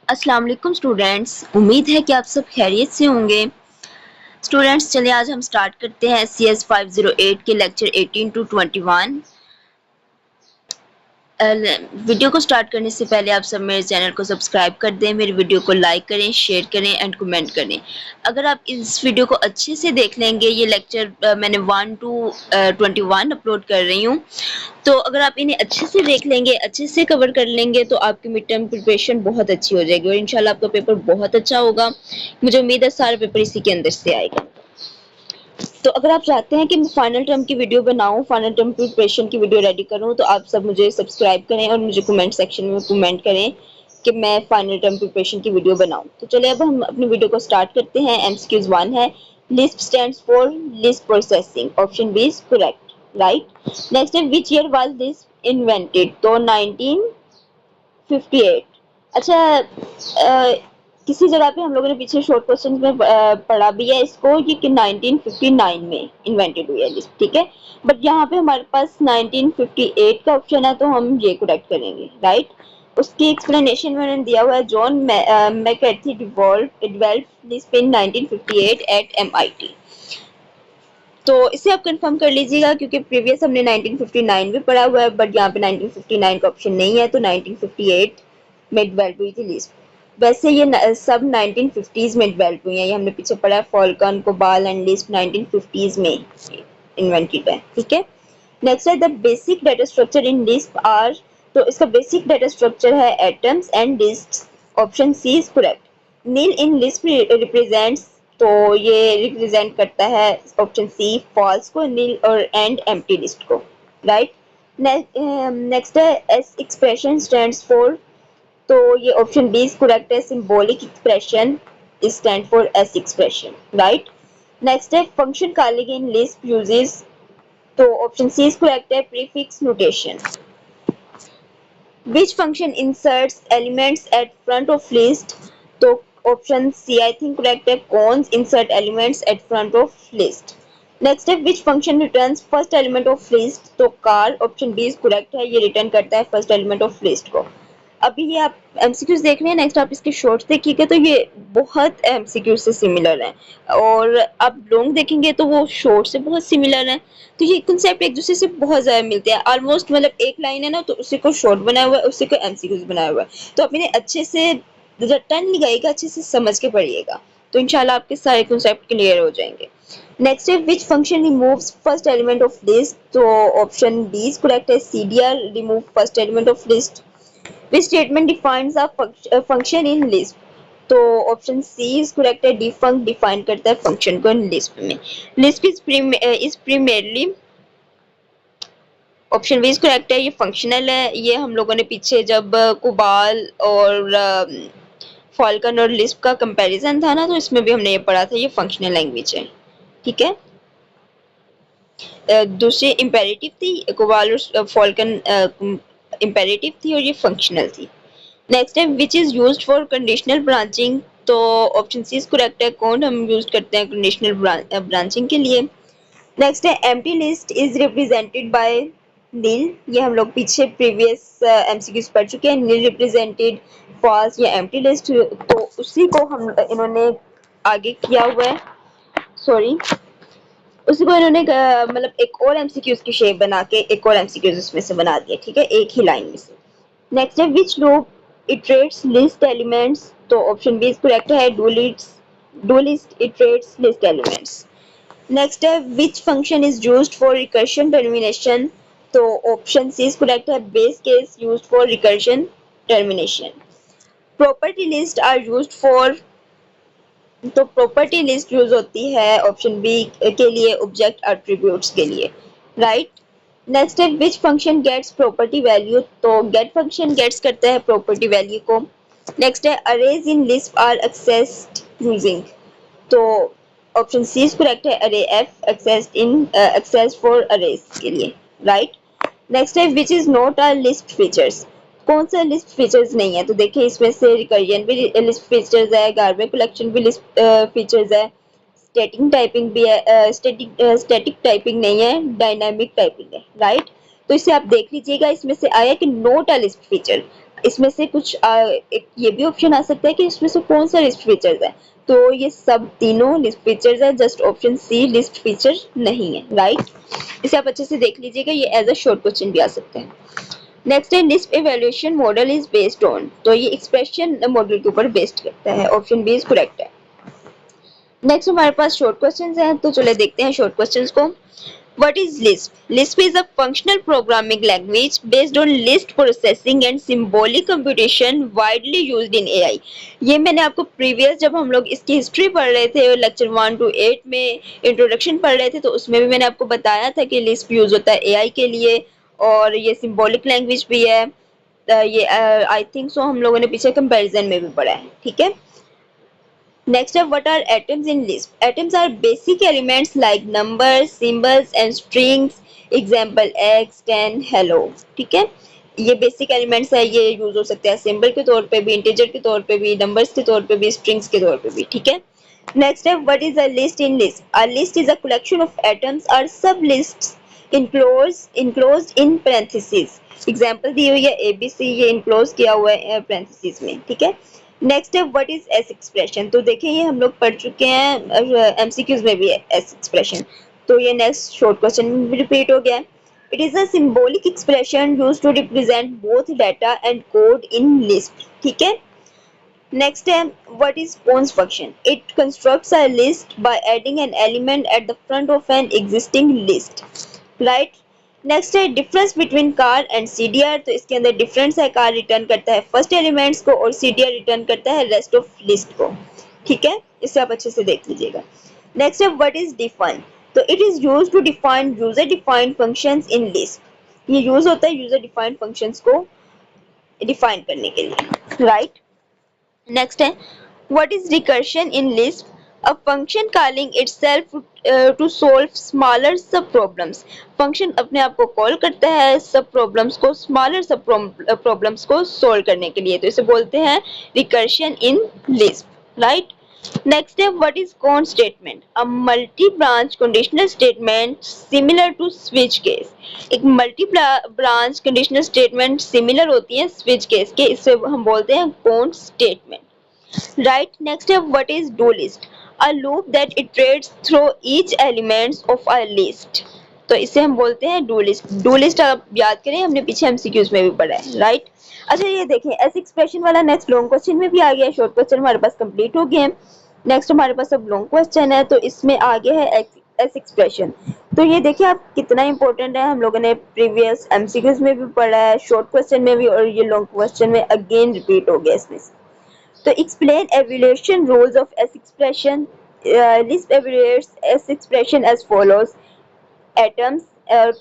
अस्सलाम वालेकुम स्टूडेंट्स, उम्मीद है कि आप सब खैरियत से होंगे। स्टूडेंट्स चलिए आज हम स्टार्ट करते हैं CS 508 के लेक्चर 18 टू 21। वीडियो को स्टार्ट करने से पहले आप सब मेरे चैनल को सब्सक्राइब कर दें, मेरी वीडियो को लाइक करें, शेयर करें एंड कमेंट करें। अगर आप इस वीडियो को अच्छे से देख लेंगे, ये लेक्चर मैंने 1 टू 21 अपलोड कर रही हूँ, तो अगर आप इन्हें अच्छे से देख लेंगे, अच्छे से कवर कर लेंगे तो आपकी मिड टर्म प्रिपरेशन बहुत अच्छी हो जाएगी और इंशाल्लाह आपका पेपर बहुत अच्छा होगा। मुझे उम्मीद है सारा पेपर इसी के अंदर से आएगा। तो अगर आप चाहते हैं कि मैं फाइनल टर्म की वीडियो बनाऊं, फाइनल टर्म प्रिपरेशन की वीडियो रेडी करूं, तो आप सब मुझे सब्सक्राइब करें और मुझे कमेंट सेक्शन में कमेंट करें कि मैं फाइनल टर्म प्रिपरेशन की वीडियो बनाऊं। तो चलिए अब हम अपनी वीडियो को स्टार्ट करते हैं। MCQs 1 है, Lisp stands for list processing, option B is correct, right. Next है which year was this invented, तो 1958। अच्छा, किसी जगह पे हम लोगों ने पीछे शॉर्ट क्वेश्चन में पढ़ा भी है इसको, ये कि 1959 में इन्वेंटेड हुई है लिस्ट, ठीक है। बट यहाँ पे हमारे पास 1958 का ऑप्शन है, तो हम ये करेक्ट करेंगे, राइट। उसकी एक्सप्लेनेशन में उन्होंने दिया हुआ है, जॉन मैककार्थी डेवलप्ड लिस्ट इन 1958 एट MIT। तो इसे आप कंफर्म कर लीजिएगा क्योंकि प्रीवियस हमने 1959 में पढ़ा हुआ है, बट यहाँ पे 1959 का ऑप्शन नहीं है, तो 1958 में डेवलप हुई थी लिस्ट। वैसे ये सब 1950s में डेवलप हुई है, ये हमने पीछे पढ़ा है, फॉल्कन, कोबाल एंड लिस्ट 1950s में इन्वेंटेड है, ठीक है। नेक्स्ट है the basic data structure in list are, तो इसका बेसिक डाटा स्ट्रक्चर है atoms and list, option C is correct. Nil in list represents, तो ये रिप्रेजेंट करता है ऑप्शन सी फॉल्स को, नील और एंड एम्प्टी लिस्ट को, राइट। नेक्स्ट है एस एक्सप्रेशन स्टैंड्स फॉर, तो ये ऑप्शन बी इज करेक्ट है, symbolic expression stand for S expression, right. Next है function calling in list uses, तो ऑप्शन सी इज करेक्ट है, prefix notation. Which function inserts elements at front of list, तो option C I think correct है, cons insert elements at front of list। Next है which function returns first element of list, तो car, option B is correct है, ये return करता है first element of list को। अभी ये आप MCQs देख रहे हैं, नेक्स्ट आप इसके शॉर्ट्स देखिएगा तो ये बहुत MCQ से सिमिलर है, और आप लॉन्ग देखेंगे तो वो शॉर्ट से बहुत सिमिलर है। तो ये कंसेप्ट एक दूसरे से बहुत ज्यादा मिलते हैं ऑलमोस्ट, मतलब एक लाइन है ना तो उसी को शॉर्ट बनाया हुआ है, उसी को MCQs बनाया हुआ है, तो आप इन्हें अच्छे से रटन लगाइएगा, अच्छे से समझ के पढ़िएगा, तो इंशाल्लाह आपके सारे कंसेप्ट क्लियर हो जाएंगे। नेक्स्ट है which function removes first element of list, तो ऑप्शन बी इज करेक्ट है, CDR remove first element of list. Which statement defines a function in list, तो ऑप्शन सी इज करेक्ट है, defun define करता है function को list में। List is primarily, option B is correct है, ये functional है। ये हम लोगों ने पीछे जब कुबाल और फॉल्कन और लिस्प का कंपैरिजन था ना, तो इसमें भी हमने ये पढ़ा था, ये फंक्शनल लैंग्वेज है, ठीक है। दूसरी इम्पेरेटिव थी, कुबाल और फॉल्कन इम्पेरेटिव थी और ये फंक्शनल थी। नेक्स्ट है which is used for conditional branching, तो ऑप्शन सी इज करेक्ट है, कौन हम यूज करते हैं कंडीशनल ब्रांचिंग के लिए। नेक्स्ट है empty list is represented by nil, ये हम लोग पीछे प्रीवियस MCQs पढ़ चुके हैं, नील रिप्रेजेंटेड फॉल्स या एम्प्टी लिस्ट, तो उसी को हम इन्होंने आगे किया हुआ है, सॉरी उसी को इन्होंने मतलब एक और MCQs की शेप बना के एक और MCQs उसमें से बना दिया, ठीक है, एक ही लाइन में से। नेक्स्ट है which loop iterates list elements, तो ऑप्शन बी इज करेक्ट है, do list iterates list elements. Next है which function is used for recursion termination, तो ऑप्शन सी इज करेक्ट है, base case used for recursion termination. Property list are used for, तो property list use होती है option B के लिए, object attributes के लिए, राइट। नेक्स्ट है which function gets property value, तो गेट फंक्शन गेट्स करता है प्रॉपर्टी वैल्यू को। नेक्स्ट है arrays in list are accessed using, तो ऑप्शन सी इज करेक्ट है, अरे एफ एक्सेस फॉर अरेज के लिए, राइट। नेक्स्ट है which is not a list features, कौन सा लिस्ट फीचर्स नहीं है, तो देखिए इसमें से रिकर्जन भी लिस्ट फीचर्स है, गार्बेज कलेक्शन भी लिस्ट फीचर्स है, स्टैटिक टाइपिंग भी है, स्टैटिक टाइपिंग नहीं है, डायनामिक टाइपिंग है, राइट। तो इसे आप देख लीजिएगा, इसमें से आया कि नोट अ लिस्ट फीचर, इसमें से कुछ एक ये भी ऑप्शन आ सकता है कि इसमें से कौन सा लिस्ट फीचर्स है, तो ये सब तीनों लिस्ट फीचर्स है, just option C list feature नहीं है, राइट। इसे आप अच्छे से देख लीजिएगा, ये एज अ शॉर्ट क्वेश्चन भी आ सकते हैं। नेक्स्ट है list evaluation model is based on, तो ये एक्सप्रेशन मॉडल के ऊपर बेस्ड करता है, ऑप्शन बी इज करेक्ट है। नेक्स्ट हमारे पास शॉर्ट क्वेश्चंस हैं, तो चले देखते हैं शॉर्ट क्वेश्चंस को। What is Lisp? Lisp is a functional programming language based on list processing and symbolic computation widely used in AI. ये मैंने आपको प्रीवियस जब हम लोग इसकी हिस्ट्री पढ़ रहे थे लेक्चर 1 to 8 में इंट्रोडक्शन पढ़ रहे थे, तो उसमें भी मैंने आपको बताया था कि लिस्प यूज होता है एआई के लिए, और ये सिंबॉलिक लैंग्वेज भी है। ये आई थिंक सो हम लोगों ने पीछे कंपैरिजन में भी पढ़ा है, ठीक है। Next up, what are atoms in Lisp? Atoms are basic elements like numbers, symbols and strings. Example X, 10, hello. ठीक है, ये बेसिक एलिमेंट्स है, ये यूज हो सकते हैं सिंबल के तौर पे भी, इंटीजर के तौर पे भी, नंबर्स के तौर पे भी, स्ट्रिंग्स के तौर पे भी, ठीक है। नेक्स्ट है what is a list in Lisp? A list is a collection of atoms और sublists enclosed in parentheses. Example दी हुई है एबीसी, ये इनक्लोज किया हुआ है parentheses में, ठीक है। नेक्स्ट है व्हाट इज एस एक्सप्रेशन? तो देखिए ये हम लोग पढ़ चुके हैं एमसीक्यूज में भी है एस एक्सप्रेशन, तो ये नेक्स्ट शॉर्ट क्वेश्चन में भी रिपीट हो गया है। It is a symbolic expression used to represent both data and code in list, ठीक है। Next है what is Pons function? It constructs a list by adding an element at the front of an existing list, right? Next है difference between car and CDR, तो इसके अंदर difference है, car return करता है फर्स्ट एलिमेंट्स को और CDR return करता है रेस्ट ऑफ लिस्ट को, ठीक है। इसे आप अच्छे से देख लीजिएगा। नेक्स्ट है व्हाट इज डिफाइन? तो it is used to define user defined functions in list, ये यूज होता है यूजर डिफाइंड फंक्शंस को डिफाइन करने के लिए, राइट। Next है what is recursion in Lisp? A function calling itself to solve smaller sub problems. Function अपने आप को कॉल करता है सब प्रॉब्लम्स को, स्मॉलर सब प्रॉब्लम्स को सोल्व करने के लिए, तो इसे बोलते हैं recursion in Lisp, right. Next है what is cond statement? A multi branch conditional statement similar to switch case. एक multi branch conditional statement similar होती है स्विच केस के, इसे हम बोलते हैं कॉन स्टेटमेंट, right। next है what is do list? a loop that iterates through each elements of a list, तो इसे हम बोलते हैं डू लिस्ट। डू लिस्ट आप याद करें हमने पीछे एमसीक्यूज में भी पढ़ा है, राइट। अच्छा ये देखें एस एक्सप्रेशन वाला नेक्स्ट लॉन्ग क्वेश्चन में भी आ गया, शॉर्ट क्वेश्चन हमारे पास कंप्लीट हो गए हैं। नेक्स्ट हमारे पास अब लॉन्ग क्वेश्चन है, तो इसमें आगे है एस एक्सप्रेशन। तो ये देखिए आप कितना इंपॉर्टेंट है, हम लोगों ने प्रीवियस एमसीक्यूज में भी पढ़ा है, शॉर्ट क्वेश्चन में भी, और ये लॉन्ग क्वेश्चन में अगेन रिपीट हो गया इसमें। तो explain evaluation rules of S expression. Lisp evaluates S expression as follows. Atoms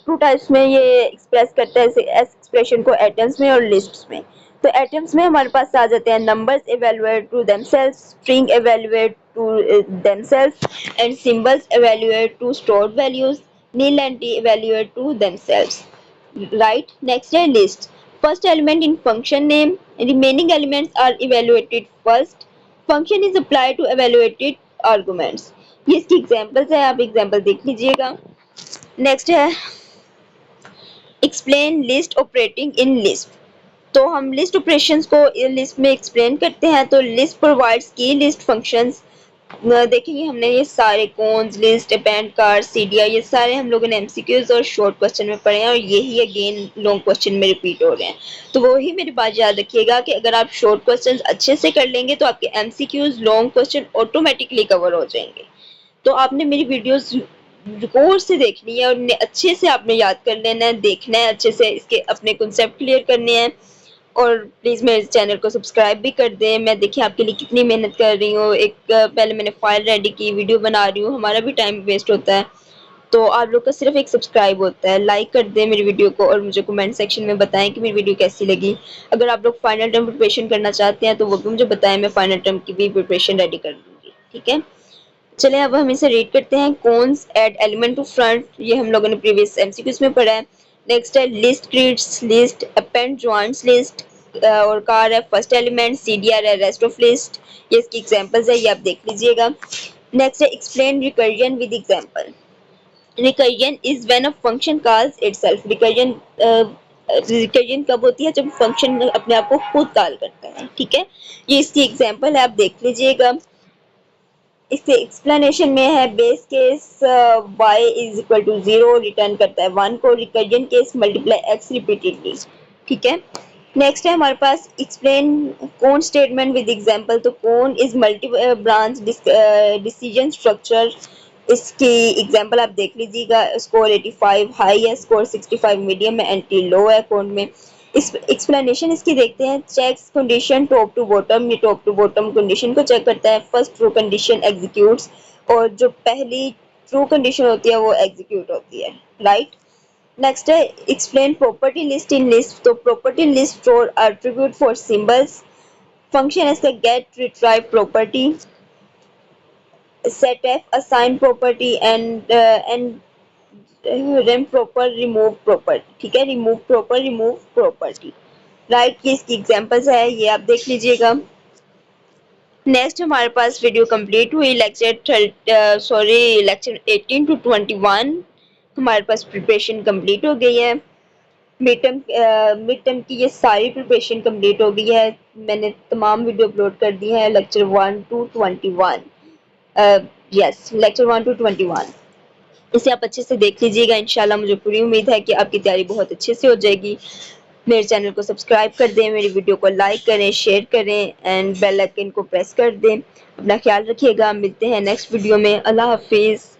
two types में ये एक्सप्रेस करता है एस एक्सप्रेशन को, एटम्स में और लिस्ट्स में। तो एटम्स में हमारे पास आ जाते हैं numbers evaluate to themselves, string evaluate to themselves and symbols evaluate to stored values, nil and t evaluate to themselves, right। next है list. First element in function name, remaining elements are evaluated first, function is applied to evaluated arguments। ये इसकी examples है, आप example देख लीजिएगा। Next है explain list operating in list, तो हम लिस्ट ऑपरेशंस को लिस्ट में एक्सप्लेन करते हैं। तो लिस्ट प्रोवाइड्स की लिस्ट फंक्शंस, देखेंगे हमने ये सारे cons list append car CDR, ये सारे हम लोगों ने एमसीक्यूज और शॉर्ट क्वेश्चन में पढ़े हैं, और यही अगेन लॉन्ग क्वेश्चन में रिपीट हो रहे हैं। तो वही मेरी बात याद रखिएगा कि अगर आप शॉर्ट क्वेश्चन अच्छे से कर लेंगे तो आपके MCQs long question automatically cover हो जाएंगे। तो आपने मेरी वीडियोस गौर से देखनी है और अच्छे से आपने याद कर लेना है, देखना है अच्छे से, इसके अपने कॉन्सेप्ट क्लियर करने हैं। और प्लीज़ मेरे चैनल को सब्सक्राइब भी कर दें। मैं देखिए आपके लिए कितनी मेहनत कर रही हूँ, एक पहले मैंने फाइल रेडी की, वीडियो बना रही हूँ, हमारा भी टाइम वेस्ट होता है। तो आप लोग का सिर्फ एक सब्सक्राइब होता है, लाइक कर दें मेरी वीडियो को और मुझे कमेंट सेक्शन में बताएं कि मेरी वीडियो कैसी लगी। अगर आप लोग फाइनल टर्म प्रिपरेशन करना चाहते हैं तो वो भी मुझे बताएं, मैं फाइनल टर्म की भी प्रिपरेशन रेडी कर दूँगी, ठीक है। चलिए अब हम इसे रीड करते हैं। Cons add element to front, ये हम लोगों ने प्रीवियस एमसीक्यूज में पढ़ा है। नेक्स्ट है list creates list, append joints list, और कार है फर्स्ट एलिमेंट, सीडीआर है रेस्ट ऑफ लिस्ट। ये इसकी एग्जांपल्स है, ये आप देख लीजिएगा। नेक्स्ट है explain recursion with example. Recursion is when a function calls itself. Recursion recursion कब होती है? जब फंक्शन अपने आप को खुद कॉल करता है, ठीक है। ये इसकी एग्जांपल है, आप देख लीजिएगा। इसके एक्सप्लेनेशन में है base case y is equal to 0 return करता है 1 को, recursion case multiply x repeatedly, ठीक है। नेक्स्ट है हमारे पास explain cond statement with example. तो cond is multi branch decision structure. इसकी एग्जांपल आप देख लीजिएगा। स्कोर 85 हाई है, स्कोर 65 मीडियम है, एंटी लो है अकाउंट में। इस एक्सप्लेनेशन इसकी देखते हैं। Checks condition top to bottom, ये टॉप टू बॉटम कंडीशन को चेक करता है। फर्स्ट ट्रू कंडीशन एग्जीक्यूट्स, और जो पहली ट्रू कंडीशन होती है वो एग्जीक्यूट होती है, राइट। नेक्स्ट है explain property list in list. तो property list store attribute for symbols. Function है इसका get retrieve property, setf assign property and remprop remove property, ठीक है। Remove prop, remove property, right. ये इसकी examples है, ये आप देख लीजिएगा। नेक्स्ट हमारे पास वीडियो कंप्लीट हुई। लेक्चर 18 टू 21 हमारे पास प्रिपरेशन कंप्लीट हो गई है। मिड टर्म की ये सारी प्रिपरेशन कंप्लीट हो गई है। मैंने तमाम वीडियो अपलोड कर दी है lecture 1 to 21। Yes, lecture 1 to 21 इसे आप अच्छे से देख लीजिएगा। इंशाल्लाह मुझे पूरी उम्मीद है कि आपकी तैयारी बहुत अच्छे से हो जाएगी। मेरे चैनल को सब्सक्राइब कर दें, मेरी वीडियो को लाइक करें, शेयर करें एंड बेल आइकन को प्रेस कर दें। अपना ख्याल रखिएगा, मिलते हैं नेक्स्ट वीडियो में। अल्लाह हाफिज़।